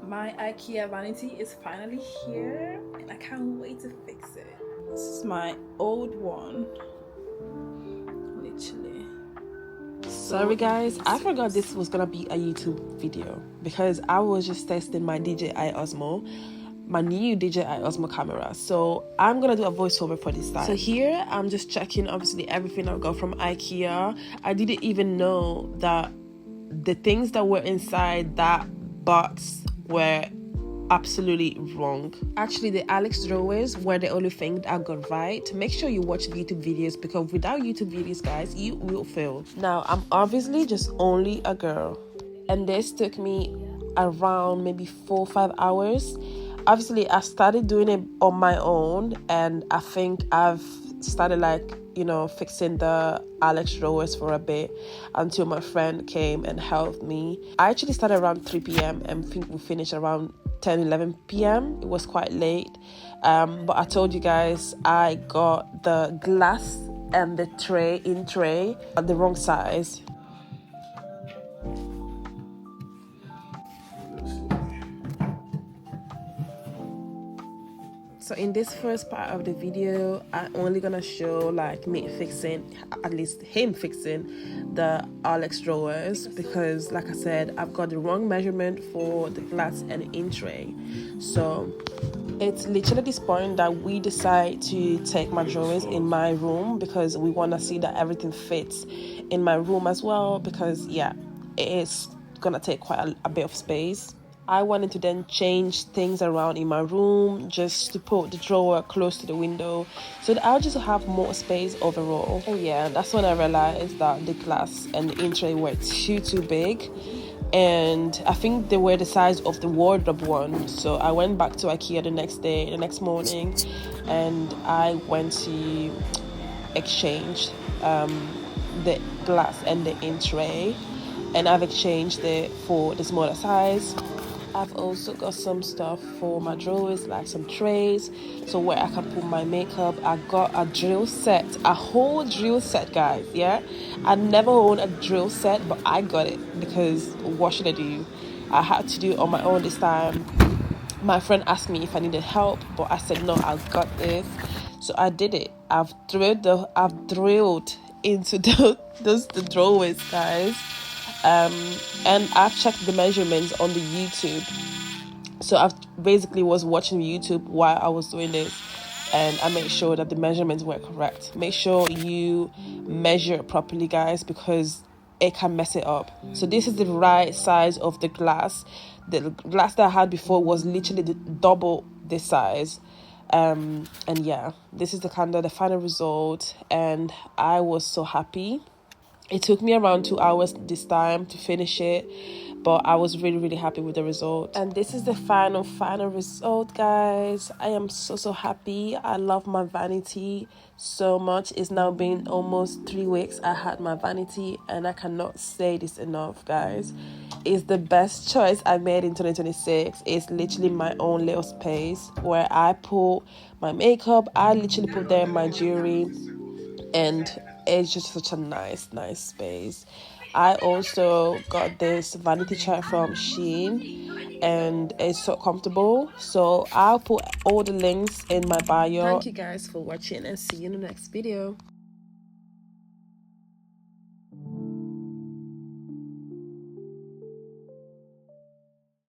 My IKEA Vanity is finally here and I can't wait to fix it. This is my old one, literally. Sorry guys, I forgot this was gonna be a YouTube video because I was just testing my DJI Osmo, my new DJI Osmo camera. So I'm gonna do a voiceover for this time. So here I'm just checking obviously everything I got from IKEA. I didn't even know that the things that were inside that box were absolutely wrong. Actually, the Alex drawers were the only thing I got right. Make sure you watch YouTube videos because without YouTube videos, guys, you will fail. Now, I'm obviously just only a girl, and this took me around maybe 4 or 5 hours. Obviously, I started doing it on my own, and I think I've started fixing the Alex drawers for a bit until my friend came and helped me. I actually started around 3 p.m. and think we finished around 10-11 p.m. It was quite late, but I told you guys I got the glass and the tray at the wrong size. So in this first part of the video, I'm only gonna show me fixing, at least him fixing the Alex drawers, because like I said, I've got the wrong measurement for the glass and in tray. So it's literally this point that we decide to take my drawers in my room because we want to see that everything fits in my room as well, because yeah, it is gonna take quite a bit of space. I wanted to then change things around in my room just to put the drawer close to the window so that I'll just have more space overall. And yeah, that's when I realized that the glass and the in tray were too big, and I think they were the size of the wardrobe one. So I went back to IKEA the next morning, and I went to exchange the glass and the in tray, and I've exchanged it for the smaller size. I've also got some stuff for my drawers, like some trays, so where I can put my makeup. I got a drill set, a whole drill set, guys. Yeah, I never owned a drill set, but I got it because what should I do? I had to do it on my own this time. My friend asked me if I needed help, but I said no, I got this. So I did it. I've drilled into the drawers, guys. And I've checked the measurements on the YouTube. So I basically was watching YouTube while I was doing this, and I made sure that the measurements were correct. Make sure you measure properly, guys, because it can mess it up. So this is the right size of the glass. The glass that I had before was literally double this size. And yeah, this is the final result, and I was so happy. It took me around 2 hours this time to finish it, but I was really happy with the result. And this is the final result, guys. I am so happy. I love my vanity so much. It's now been almost 3 weeks I had my vanity, and I cannot say this enough, guys. It's the best choice I made in 2026. It's literally my own little space where I put my makeup. I literally put there my jewelry, and it's just such a nice space. I also got this vanity chair from Shein, and it's so comfortable. So I'll put all the links in my bio. Thank you guys for watching, and see you in the next video.